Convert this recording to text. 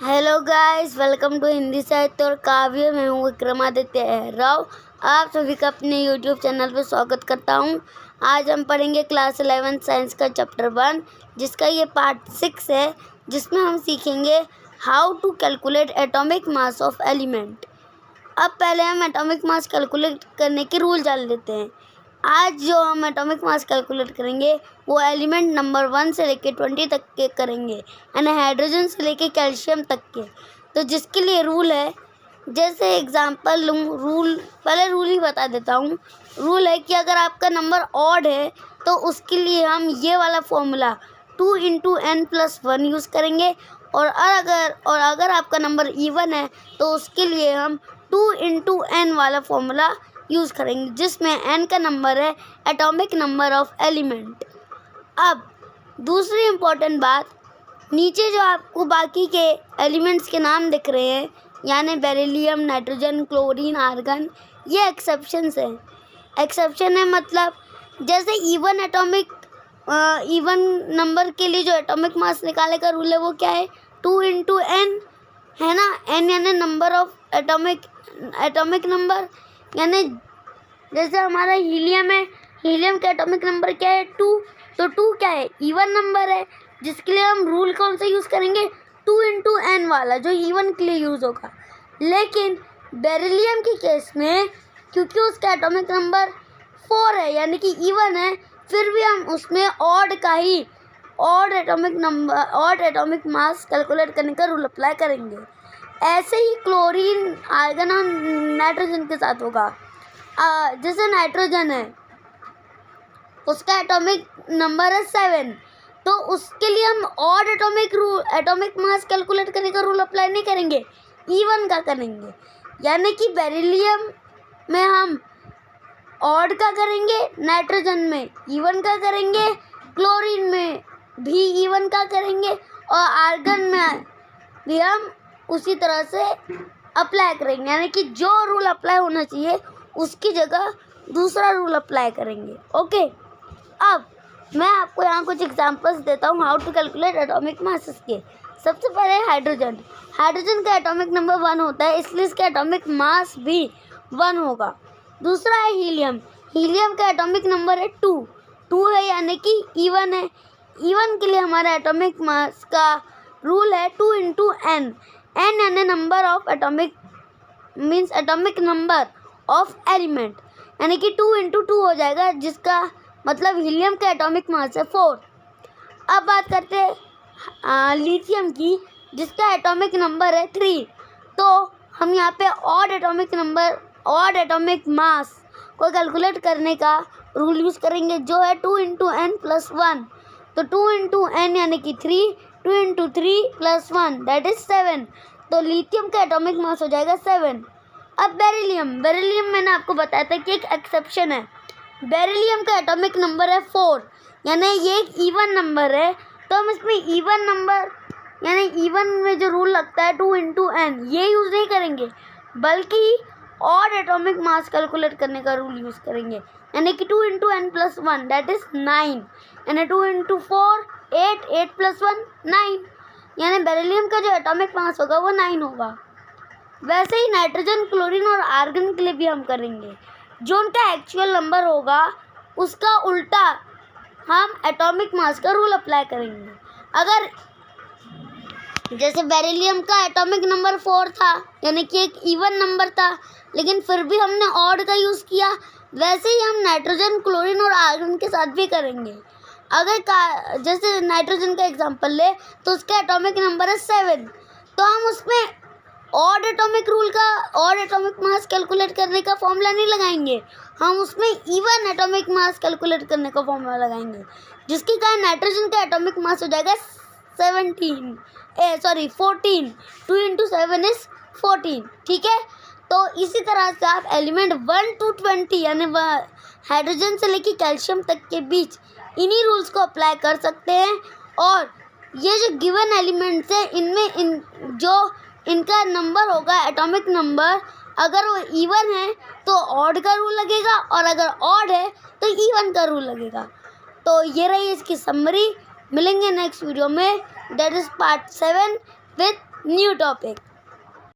Hello guys, welcome to Hindi साहित्य और काव्य। मैं हूँ विक्रमादित्य राव। आप सभी का अपने यूट्यूब चैनल पर स्वागत करता हूँ। आज हम पढ़ेंगे क्लास 11 साइंस का चैप्टर 1, जिसका ये पार्ट 6 है, जिसमें हम सीखेंगे how to calculate atomic mass of element. अब पहले हम एटॉमिक मास कैलकुलेट करने के रूल जान लेते हैं। आज जो हम एटॉमिक मास कैलकुलेट करेंगे वो एलिमेंट नंबर 1 से लेके 20 तक के करेंगे, यानी हाइड्रोजन से लेके कैल्शियम तक के। तो जिसके लिए रूल है, जैसे एग्जांपल लूँ, पहले रूल ही बता देता हूँ। रूल है कि अगर आपका नंबर ऑड है तो उसके लिए हम ये वाला फॉर्मूला 2 × n+1 यूज़ करेंगे, और अगर आपका नंबर इवन है तो उसके लिए हम 2 × n वाला फॉर्मूला यूज़ करेंगे, जिसमें n का नंबर है एटॉमिक नंबर ऑफ एलिमेंट। अब दूसरी इम्पॉर्टेंट बात, नीचे जो आपको बाकी के एलिमेंट्स के नाम दिख रहे हैं, यानी बेरिलियम, नाइट्रोजन, क्लोरीन, आर्गन, ये एक्सेप्शंस हैं। एक्सेप्शन है मतलब जैसे इवन नंबर के लिए जो एटॉमिक मास निकालने का रूल है वो क्या है, 2 × n है ना। n यानी नंबर ऑफ एटॉमिक नंबर, यानी जैसे हमारा हीलियम है, हीलियम का एटॉमिक नंबर क्या है, 2। तो 2 क्या है, इवन नंबर है, जिसके लिए हम रूल कौन सा यूज़ करेंगे, 2 × n वाला, जो इवन के लिए यूज़ होगा। लेकिन बेरिलियम के केस में क्योंकि उसका एटॉमिक नंबर 4 है, यानी कि इवन है, फिर भी हम उसमें ऑड एटॉमिक मास कैलकुलेट करने का रूल अप्लाई करेंगे। ऐसे ही क्लोरीन, आर्गन और नाइट्रोजन के साथ होगा। जैसे नाइट्रोजन है, उसका एटॉमिक नंबर है 7, तो उसके लिए हम ऑड एटॉमिक मास कैलकुलेट करने का रूल अप्लाई नहीं करेंगे, इवन का करेंगे। यानी कि बेरिलियम में हम ऑड का करेंगे, नाइट्रोजन में इवन का करेंगे, क्लोरीन में भी इवन का करेंगे, और आर्गन में भी हम उसी तरह से अप्लाई करेंगे। यानी कि जो रूल अप्लाई होना चाहिए उसकी जगह दूसरा रूल अप्लाई करेंगे। ओके, अब मैं आपको यहाँ कुछ एग्जांपल्स देता हूँ how to calculate atomic masses के। सबसे पहले हाइड्रोजन का एटॉमिक नंबर 1 होता है, इसलिए इसका एटॉमिक मास भी 1 होगा। दूसरा है हीलियम का एटॉमिक नंबर है 2 है, यानी कि इवन है। इवन के लिए हमारा एटॉमिक मास का रूल है 2 × n यानी number of atomic number of element, यानी कि 2 × 2 हो जाएगा, जिसका मतलब हीलियम का एटॉमिक मास है 4। अब बात करते हैं लिथियम की, जिसका एटॉमिक नंबर है 3। तो हम यहाँ पे ऑड एटॉमिक मास को कैलकुलेट करने का रूल यूज़ करेंगे, जो है 2 × n+1। तो 2 × n यानी कि 3, 2 × 3 + 1 दैट इज़ 7। तो लिथियम का एटॉमिक मास हो जाएगा 7। अब बेरिलियम मैंने आपको बताया था कि एक एक्सेप्शन है। बेरिलियम का एटॉमिक नंबर है 4, यानी ये एक इवन नंबर है, तो हम इसमें इवन नंबर यानी इवन में जो रूल लगता है 2 × n, ये यूज़ नहीं करेंगे, बल्कि ऑड एटॉमिक मास कैलकुलेट करने का रूल यूज़ करेंगे, यानी कि 2 × n+1 दैट इज़ 9, यानी 2 × 4 8, 8 + 1 9, यानी बेरिलियम का जो एटॉमिक मास होगा वो 9 होगा। वैसे ही नाइट्रोजन, क्लोरीन और आर्गन के लिए भी हम करेंगे। जो उनका एक्चुअल नंबर होगा उसका उल्टा हम एटॉमिक मास का रूल अप्लाई करेंगे। अगर जैसे बेरिलियम का एटॉमिक नंबर 4 था, यानी कि एक इवन नंबर था, लेकिन फिर भी हमने ऑड का यूज़ किया, वैसे ही हम नाइट्रोजन, क्लोरीन और आर्गन के साथ भी करेंगे। जैसे नाइट्रोजन का एग्जांपल ले तो उसका एटॉमिक नंबर है 7, तो हम उसमें ऑड एटॉमिक मास कैलकुलेट करने का फॉर्मूला नहीं लगाएंगे, हम उसमें इवन एटॉमिक मास कैलकुलेट करने का फॉर्मूला लगाएंगे, जिसके कारण नाइट्रोजन का एटॉमिक मास हो जाएगा 14। 2 × 7 इज़ 14, ठीक है। तो इसी तरह से आप एलिमेंट 1 to 20 यानी हाइड्रोजन से लेकर कैल्शियम तक के बीच इन्हीं रूल्स को अप्लाई कर सकते हैं। और ये जो गिवन एलिमेंट्स हैं, इनमें जो इनका नंबर होगा एटॉमिक नंबर, अगर वो इवन है तो ऑड का रूल लगेगा, और अगर ऑड है तो इवन का रूल लगेगा। तो ये रही इसकी समरी। मिलेंगे नेक्स्ट वीडियो में, that is part 7 with new topic.